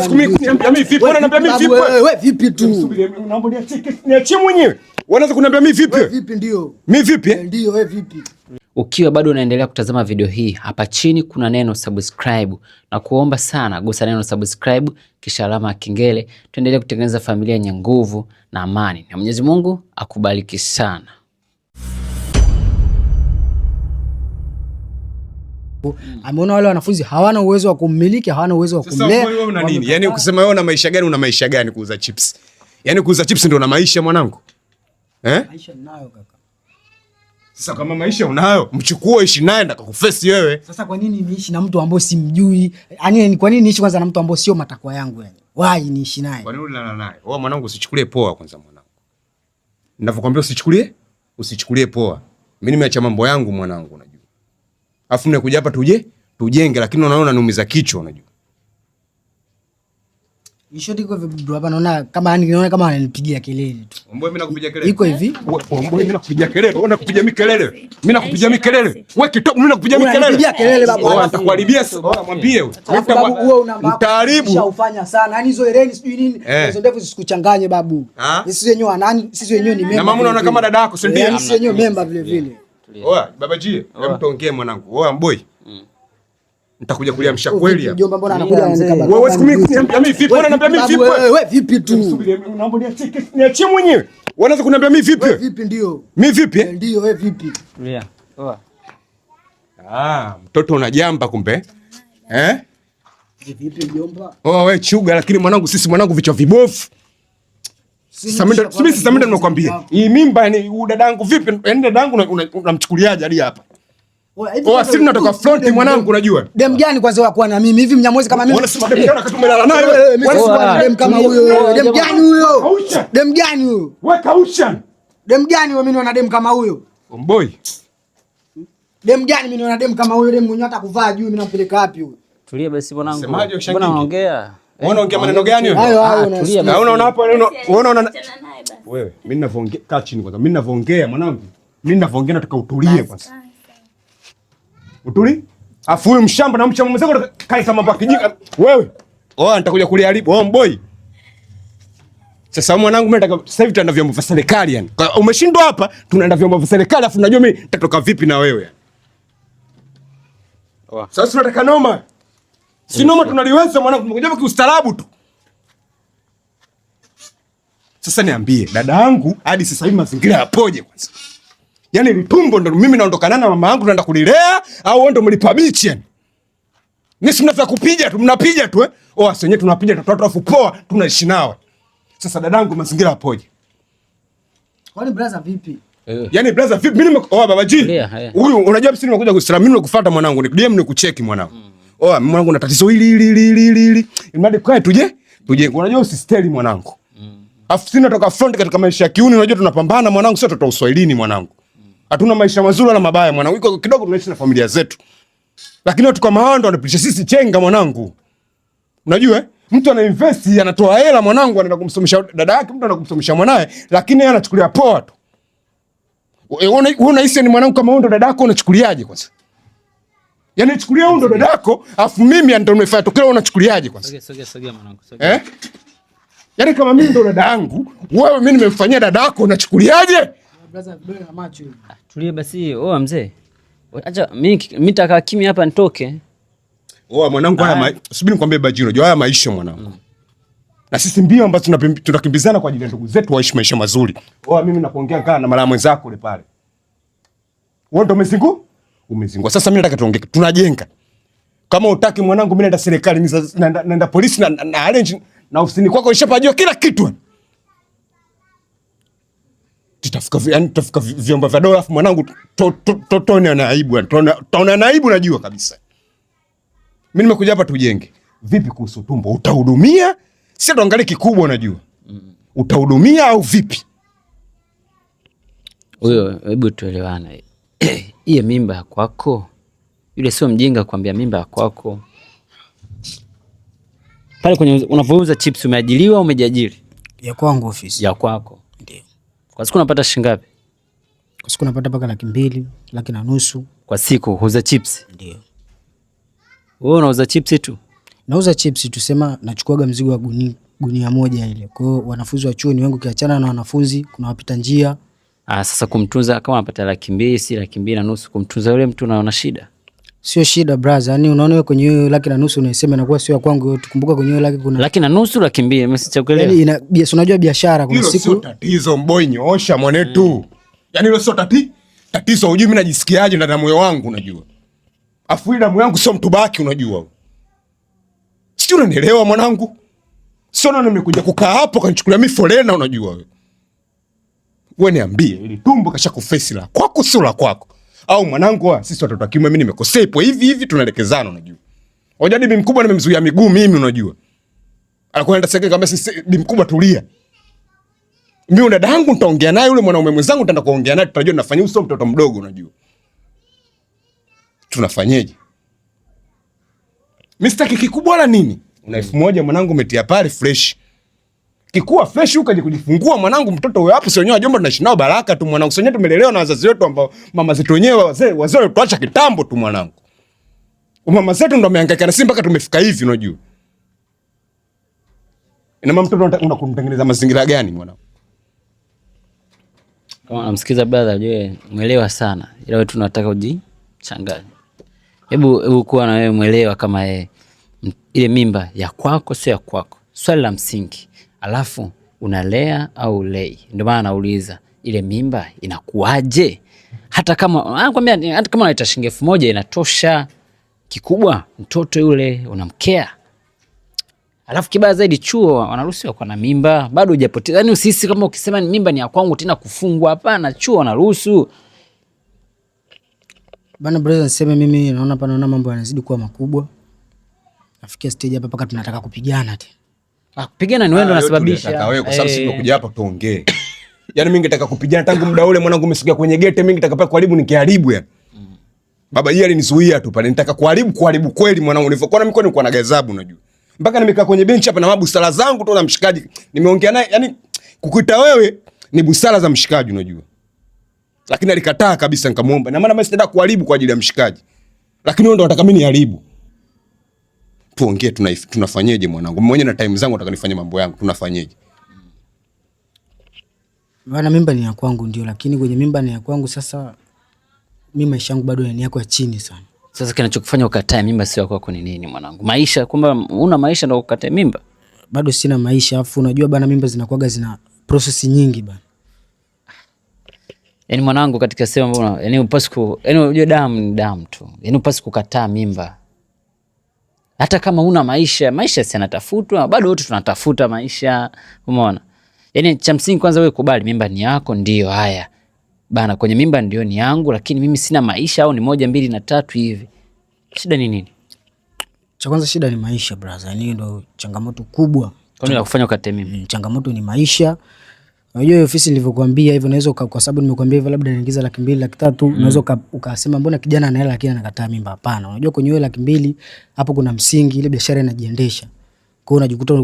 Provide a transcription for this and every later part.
kuniambia mimi vipi? Unaniambia mimi vipi? Wewe vipi tu? Naomba niachie mwenyewe. Unaanza kuniambia mimi vipi? Wewe vipi ndio? Mimi vipi? Ndio wewe vipi? Ukiwa bado unaendelea kutazama video hii, hapa chini kuna neno subscribe, na kuomba sana gusa neno subscribe kisha alama ya kengele. Tuendelee kutengeneza familia yenye nguvu na amani, na Mwenyezi Mungu akubariki sana. Ameona wale wanafunzi hawana uwezo wa kummiliki, hawana uwezo wa kumlea. Sasa wewe una nini? Yaani ukisema wewe una maisha gani, una maisha gani kuuza chips? Yaani kuuza chips ndio una maisha mwanangu? Maisha ninayo kaka. Sasa kama maisha unayo, mchukue ishi naye na kukuface wewe. Sasa kwa nini niishi na mtu ambaye simjui? Yaani kwa nini niishi kwanza na mtu ambaye sio matakwa yangu yani? Why niishi naye? Kwa nini unalala naye? Wewe mwanangu usichukulie poa kwanza mwanangu. Ninavyokuambia usichukulie poa. Mimi nimeacha mambo yangu mwanangu unajua. Afu nimekuja hapa tujenge, lakini unaona niumiza kichwa unajua. Ishoti iko vipi bro? Hapa naona kama ananipigia kelele tu. Mbona mimi nakupigia kelele? Iko hivi? Mbona mimi nakupigia kelele? Wewe unakupigia mimi kelele? Mimi nakupigia mimi kelele. Wewe kitopu mimi nakupigia mimi kelele. Unapigia kelele baba. Wewe atakuharibia sasa, mwambie wewe. Mtaaribu. Ushaufanya sana. Yaani hizo hereni sijui nini. Hizo ndevu zisikuchanganye babu. Sisi wenyewe nani? Sisi wenyewe ni member. Na mama unaona kama dada yako, si ndio? Yaani sisi wenyewe member vile vile. Oa, baba G, hebu tuongee mwanangu. Oa mboy. Nitakuja kuliamsha kweli hapa. Mjomba mbona anakuja anikaba? Wewe kuniambia mimi vipi? Unaniambia mimi vipi? Wewe vipi tu? Naomba niachie mwenyewe. Unaanza kuniambia mimi vipi? Wewe vipi ndio? Mimi vipi? Ndio wewe vipi? Tulia. Mtoto unajamba kumbe. Vipi mjomba? Wewe chuga, lakini mwanangu sisi mwanangu vichwa vibofu. Sasa mimi nimekwambia. Hii mimba ni dadangu vipi? Yaani dadangu unamchukuliaje hadi hapa? Sisi tunatoka front mwanangu unajua. Dem gani kwanza wa kuwa na mimi hivi Mnyamwezi kama mimi? Unasema dem gani wakati umelala naye? Dem kama huyo. Dem gani huyo? Dem gani huyo? Wewe kausha. Dem gani wewe? Mimi naona dem kama huyo. Boy. Dem gani mimi naona dem kama huyo? Dem mwenye hata kuvaa juu mimi nampeleka wapi huyo? Tulia basi mwanangu. Semaje ushangi? Mbona unaongea? Unaongea maneno gani wewe? Hayo tulia. Unaona hapo unaona wewe mimi ninavyoongea kaa chini kwanza. Mimi ninavyoongea mwanangu. Mimi ninavyoongea nataka utulie kwanza. Utuli? Afu huyu mshamba na mchamba mwenzako kai kama mambo kijika. Wewe. Nitakuja kuliharibu. Boy. Sasa mwanangu mimi nataka sasa hivi tunaenda vyombo vya serikali yani. Umeshindwa hapa, tunaenda vyombo vya serikali afu unajua mimi nitatoka vipi na wewe yani. Sasa tunataka noma. Si noma tunaliweza mwanangu, tumekuja hapa kiustaarabu tu. Sasa niambie, dada yangu hadi sasa hivi mazingira yapoje kwanza? Yaani litumbo ndo mimi naondokana na mama yangu naenda kulilea au wewe ndo mlipa bichi yani? Nisi mnafika kupiga tu, mnapiga tu senyewe tunapiga watoto afu poa tunaishi nao. Sasa dadangu mazingira yapoje? Kwani brother vipi? Yaani brother vipi? Mimi baba G. Huyu unajua mimi nimekuja kusalama, mimi nimekufuata mwanangu, DM nikucheki mwanangu. Mwanangu na tatizo hili. Imradi kwa tuje. Unajua usisteli mwanangu. Afu sina toka front katika maisha ya kiuni, unajua tunapambana mwanangu, sio watoto Uswahilini mwanangu. Hatuna maisha mazuri wala mabaya mwanangu. Iko kidogo tunaishi na familia zetu. Lakini watu kama hao ndo wanapitisha sisi chenga mwanangu. Unajua mtu ana invest anatoa hela mwanangu anaenda kumsomesha dada yake, mtu anaenda kumsomesha mwanae, lakini yeye anachukulia poa tu. Wewe unahisi ni mwanangu kama wewe ndo dada yako unachukuliaje kwanza? Yaani chukulia wewe ndo dada yako, afu mimi ndo nimefanya tokeo unachukuliaje kwanza? Sogea mwanangu, sogea. Yaani kama mimi ndo dada yangu, wewe mimi nimemfanyia dada yako unachukuliaje? Brother vidole na macho hivi. Tulie basi, mzee. Acha mimi nitakaa kimya hapa nitoke. Mwanangu subiri nikwambie Bajiro, unajua haya maisha mwanangu. Na sisi mbio ambazo tunakimbizana kwa ajili ya ndugu zetu waishi maisha mazuri. Mimi nakuongea kana na mara mwenzako ile pale. Wewe ndo umezingua. Sasa mimi nataka tuongee, tunajenga. Kama utaki mwanangu mimi naenda serikali, naenda polisi na arrange na ofisini kwako ishapajua kila kitu. Tutafika vyombo vya dola afu mwanangu tone na aibu. Tone na aibu najua kabisa. Mimi nimekuja hapa tujenge. Vipi kuhusu tumbo? Utahudumia? Sio tuangalie kikubwa unajua. Utahudumia au vipi? Huyo hebu tuelewane. Hiyo mimba ya kwako. Yule sio mjinga kuambia mimba ya kwako. Pale kwenye unavouza chips umeajiriwa au umejiajiri? Ya kwangu ofisi. Ya kwako. Ndio. Kwa siku unapata shilingi ngapi? Kwa siku napata mpaka 200,000, 1,500,000 kwa siku. Huuza chips? Ndio. Wewe unauza chips tu? Nauza chips, tusema nachukuaga mzigo wa gunia moja ile. Kwa hiyo wanafunzi wa chuo ni wengi, ukiachana na wanafunzi kuna wapita njia. Sasa kumtunza kama anapata 200,000 si 250,000 kumtunza yule mtu unaona shida? Sio shida brother, yani unaona wewe kwenye hiyo 150,000 unaisema inakuwa sio ya kwangu yote. Kumbuka kwenye hiyo 100,000 kuna 150,000 200,000, mimi sichakuelewa. Yani unajua biashara kuna siku. Sio tatizo mboy, nyoosha mwanetu. Yani hilo sio tatizo, unajua mimi najisikiaje ndani ya moyo wangu unajua. Afu ile damu yangu sio mtu baki unajua. Sio, unanielewa mwanangu? Sio na nimekuja kukaa hapo kanichukulia mimi folena unajua wewe. Wewe niambie, ili tumbo kashakufesi la kwako sio la kwako. Au mwanangu, sisi watoto wa kiume mimi nimekosea ipo hivi tunaelekezana unajua. Hoja bibi mkubwa nimemzuia miguu mimi unajua. Anakwenda sasa kama sisi bibi mkubwa tulia. Mimi dada yangu nitaongea naye, yule mwanaume mwenzangu nitaenda kuongea naye, tutajua tunafanya uso mtoto mdogo unajua. Tunafanyaje? Mimi sitaki kikubwa wala nini. Una 1,000 mwanangu umetia pale fresh. Kikuwa fresh ukaje kujifungua mwanangu, mtoto wewe hapo sio wenyewe wajomba tunaishi nao baraka tu mwanangu. Sio wenyewe tumelelewa na wazazi wetu ambao mama zetu wenyewe wazee tuacha kitambo tu mwanangu. Mama zetu ndo wamehangaika na sisi mpaka tumefika hivi unajua. Ina mama mtoto unakumtengeneza mazingira gani mwanangu? Kama unamsikiza brother unajua muelewa sana. Ila wewe tunataka ujichanganye. Hebu kuwa na wewe muelewa kama ile mimba ya kwako sio ya kwako. Swali la msingi. Alafu unalea au ulei? Ndio maana nauliza ile mimba inakuaje? Hata kama anakuambia hata kama unaita shilingi 1,000 inatosha. Kikubwa mtoto yule unamkea. Alafu kibaya zaidi chuo wanaruhusiwa kuwa na mimba, bado hujapoteza. Yaani sisi kama ukisema ni mimba ni ya kwangu tena kufungwa, hapana, chuo wanaruhusu. Bana brother, niseme mimi naona mambo yanazidi kuwa makubwa. Nafikia stage hapa mpaka tunataka kupigana tena. Kupigana ni wewe ndo unasababisha. Nataka wewe kwa sababu sisi tumekuja hapa tuongee. Yaani mimi ningetaka kupigana tangu muda ule mwanangu umesikia kwenye gate, mimi ningetaka pale kuharibu nikiharibu yani. Baba yeye alinizuia tu pale, nitaka kuharibu kweli mwanangu. Nilivyokuwa na mimi nilikuwa na gazabu unajua. Mpaka nimekaa kwenye benchi hapa na mabusara zangu tu na mshikaji. Nimeongea naye, yani kukuita wewe ni busara za mshikaji unajua. Lakini alikataa kabisa, nikamuomba. Na maana mimi sitaenda kuharibu kwa ajili ya mshikaji. Lakini wewe ndo unataka mimi niharibu. Tuongee, tunafanyaje mwanangu? Mimi mwenyewe na time zangu nataka nifanye mambo yangu. Tunafanyaje? Bana mimba ni ya kwangu ndio, lakini kwenye mimba ni ya kwangu sasa mimi maisha yangu bado ni yako ya chini sana. Sasa kinachokufanya ukatae mimba sio kwako ni nini mwanangu? Maisha, kwamba una maisha ndio ukatae mimba? Bado sina maisha, afu unajua bana mimba zinakuaga zina process nyingi bana. Yaani mwanangu katika sema mbona, yaani upasiku, yaani unajua damu ni damu tu. Yaani upasiku kukataa mimba. Hata kama una maisha si yanatafutwa, bado wote tunatafuta maisha, umeona? Yaani cha msingi kwanza wewe kubali mimba ni yako, ndio haya. Bana kwenye mimba ndio ni yangu, lakini mimi sina maisha au ni 1, 2 na 3 hivi. Shida ni nini? Cha kwanza shida ni maisha brother. Ni ndio changamoto kubwa. Kwa nini kufanya ukate mimba? Changamoto ni maisha. Unajua ofisi nilivyokuambia hivyo, naweza kwa sababu nimekuambia hivyo labda naingiza 200,000, 300,000, unaweza ukasema mbona kijana ana hela lakini anakataa mimba. Hapana. Unajua kwenye hiyo 200,000 hapo kuna msingi, ile biashara inajiendesha. Kwa hiyo unajikuta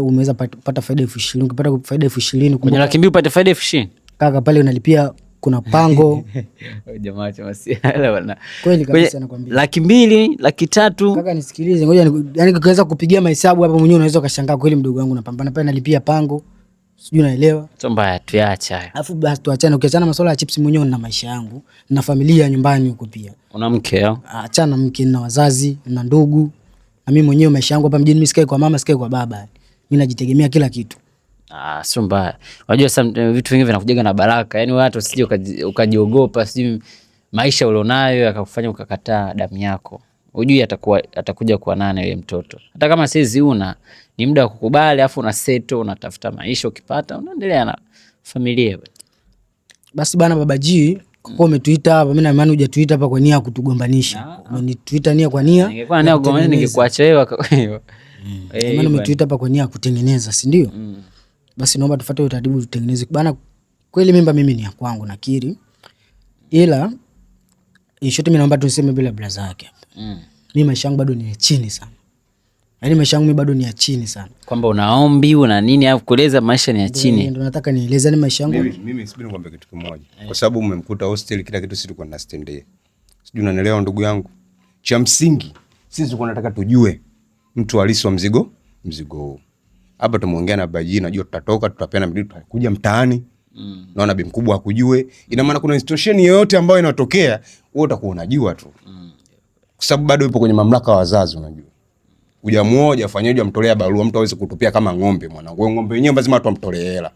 umeweza pata faida 20,000, ukipata faida 20,000 kwenye 200,000 upate faida 20,000. Kaka pale unalipia kuna pango. Jamaa cha masiala bwana. Kweli kabisa nakwambia. 200,000, 300,000. Kaka nisikilize, ngoja yani ukiweza kupigia mahesabu hapa mwenyewe unaweza ukashangaa kweli mdogo wangu napambana pale nalipia pango. Sijui naelewa. Sio mbaya tuache hayo. Alafu basi tuachane, ukiachana masuala ya chips mwenyewe na maisha yangu, na familia nyumbani huko pia. Una mke au? Achana mke na wazazi na ndugu. Na mimi mwenyewe maisha yangu hapa mjini, mimi sikai kwa mama, sikai kwa baba. Mimi najitegemea kila kitu. Sio mbaya. Unajua vitu vingi vinakujaga na baraka. Yaani watu usije ukajiogopa, sijui maisha ulionayo yakakufanya ukakataa damu yako. Unajui atakuja kuwa nani yule mtoto. Hata kama sisi ni muda wa kukubali, afu una settle, unatafuta maisha, ukipata unaendelea na familia. Basi bana Baba G, kwa umetuita hapa, mimi na imani hujatuita hapa kwa nia ya kutugombanisha. Umenituita nia kwa nia. Ningekuwa nia kugombana ningekuacha wewe kwa hiyo. Maana umetuita hapa kwa nia ya kutengeneza, si ndio? Basi naomba tufuate utaratibu tutengeneze. Bana kweli mimba mimi ni ya kwangu nakiri. Ila ishote mimi naomba tuseme bila blaza yake hapa. Mimi maisha yangu bado ni ya chini sana. Yaani maisha yangu mimi bado ni ya chini sana. Kwamba unaombi una nini au kueleza maisha ni ya chini. Ndio nataka nieleze ni maisha yangu. Mimi sibini nikwambia kitu kimoja. Kwa sababu umemkuta hostel kila kitu sisi tulikuwa tunastendia. Sijui unanielewa ndugu yangu. Cha msingi sisi tulikuwa tunataka tujue mtu halisi wa mzigo huu. Hapa tumeongea na Baba G, najua tutatoka, tutapeana mbili, tutakuja mtaani. Naona bi mkubwa akujue. Ina maana kuna situation yoyote ambayo inatokea, wewe utakuwa unajua tu. Kwa sababu bado yupo kwenye mamlaka wa wazazi, unajua. Hujamuoja fanyaje amtolea barua, mtu aweze kutupia kama ng'ombe mwanangu. Ng'ombe wenyewe lazima watu amtolee hela.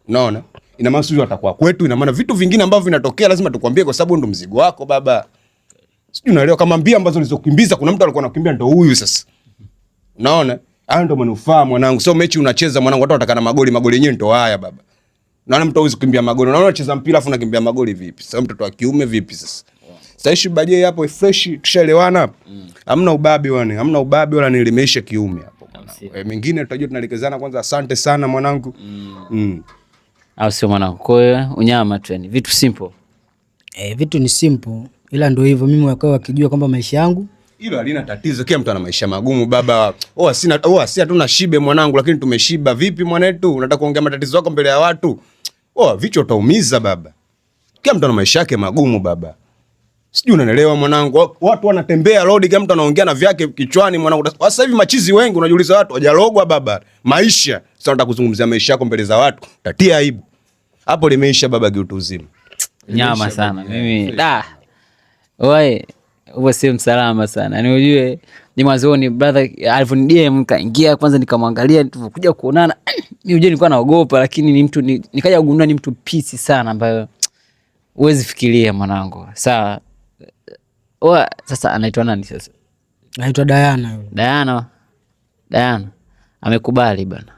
Unaona? Ina maana sisi atakuwa kwetu, ina maana vitu vingine ambavyo vinatokea lazima tukwambie kwa sababu ndo mzigo wako baba. Sijui unaelewa, kama mbia ambazo ulizokimbiza kuna mtu alikuwa anakimbia ndo huyu sasa. Unaona? Hayo ndo manufaa mwanangu. Sio mechi unacheza mwanangu, watu watakana magoli yenyewe ndo haya baba. Naona mtu hawezi kukimbia magoli. Unaona unacheza mpira afu unakimbia magoli vipi? Sasa mtoto wa kiume vipi sasa? Sasa ishi baje hapo fresh, tushaelewana hapo. Hamna ubabe wane, hamna ubabe wala nilimeisha kiume hapo mwanangu. Mengine tutajua tunalekezana kwanza. Asante sana mwanangu. Au sio mwanangu? Kwa hiyo unyama tu, yani vitu simple. Vitu ni simple, ila ndio hivyo, mimi wakao wakijua kwamba maisha yangu hilo halina tatizo. Kila mtu ana maisha magumu baba. Si hatuna shibe mwanangu, lakini tumeshiba. Vipi mwanetu? Unataka kuongea matatizo yako mbele ya watu? Vichwa utaumiza baba. Kila mtu ana maisha yake magumu baba. Sijui unanielewa mwanangu. Watu wanatembea road, kila mtu anaongea na vyake kichwani mwanangu. Sasa hivi machizi wengi unajiuliza watu hawajalogwa baba. Maisha. Sasa unataka kuzungumzia maisha yako mbele za watu, tatia aibu. Hapo limeisha baba, kiutu uzima. Nyama sana. Mimi Wewe upo sehemu salama sana. Yaani ujue ni mwanzoni brother alivonidia mkaingia kwanza nikamwangalia tulikuja kuonana. Mimi ujue nilikuwa naogopa, lakini ni mtu nikaja kugundua ni mtu peace sana ambayo huwezi fikiria mwanangu. Sawa. Sasa anaitwa nani sasa? Anaitwa Diana yule. Diana. Amekubali bana.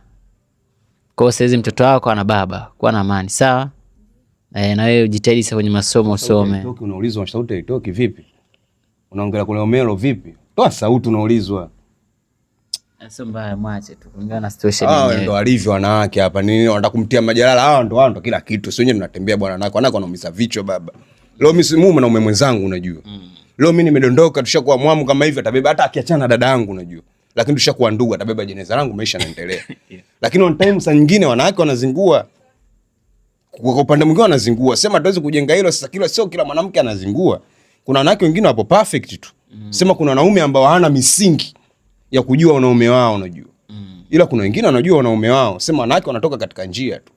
Kwa saizi mtoto wako ana baba, kuwa na amani, sawa? Na wewe ujitahidi sasa kwenye masomo usome. Unaulizwa sauti haitoki vipi? Unaongelea kule Omelo vipi? Toa sauti unaulizwa. Sio mbaya, mwache tu kulingana na situation yenyewe. Ndio alivyo wanawake hapa. Nini wanataka kumtia majalala? Hao ndo kila kitu. Sio nyewe mnatembea bwana nako. Wanako wanaumiza vichwa baba. Leo mimi si mume na mume mwenzangu unajua. Leo mimi nimedondoka, tushakuwa mwamu kama hivi, atabeba hata akiachana na dada yangu unajua. Lakini tushakuwa ndugu, atabeba jeneza langu, maisha yanaendelea. Lakini on time saa nyingine wanawake wanazingua. Kwa upande mwingine wanazingua. Sema tuweze kujenga hilo sasa, sio kila mwanamke anazingua. Kuna wanawake wengine wapo perfect tu. Sema kuna wanaume ambao hana misingi ya kujua wanaume wao unajua. Ila kuna wengine wanajua wanaume wao. Sema wanawake wanatoka katika njia tu.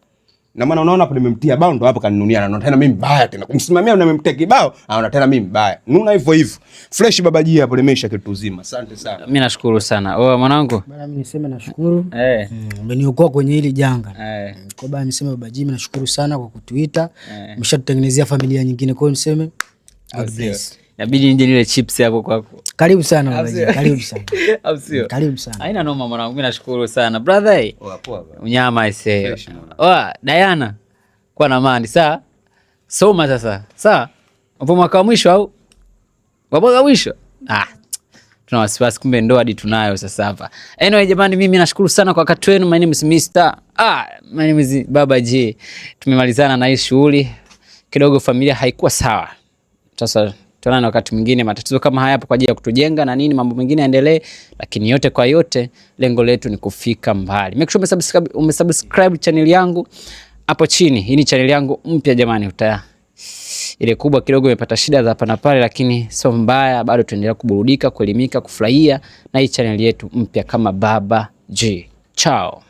Na maana unaona hapo nimemtia bao ndo hapo kaninunia, anaona tena mimi mbaya tena. Kumsimamia na nimemtia kibao, anaona tena mimi mbaya. Nuna hivyo. Fresh Baba G hapo limesha kitu uzima. Asante sana. Mimi nashukuru sana. Mwanangu. Bana mimi niseme nashukuru. Umeniokoa kwenye hili janga. Kwa bana niseme Baba G nashukuru sana kwa kutuita. Umeshatutengenezea familia nyingine, kwa hiyo niseme God bless. Inabidi nije nile chips hapo kwako. Karibu sana Baba G, karibu sana. Au sio? Karibu sana. Haina noma mwanangu, mimi nashukuru sana. Brother. Poa baba. Unyama ise. Diana. Kwa na amani, sawa? Soma sasa. Sawa? Upo mwaka wa mwisho au? Wapo wa mwisho? Tuna wasiwasi, kumbe ndo hadi tunayo sasa hapa. Anyway jamani, mimi nashukuru sana kwa wakati wenu. My name is Mr. My name is Baba G. Tumemalizana na hii shughuli. Kidogo familia haikuwa sawa. Sasa tuonane wakati mwingine. Matatizo kama haya hapo kwa ajili ya kutujenga na nini, mambo mengine yaendelee, lakini yote kwa yote lengo letu ni kufika mbali. Make sure umesubscribe channel yangu hapo chini. Hii ni channel yangu mpya jamani, ile kubwa kidogo imepata shida za hapa na pale, lakini sio mbaya, bado tuendelea kuburudika, kuelimika, kufurahia na hii channel yetu mpya kama Baba G. Ciao.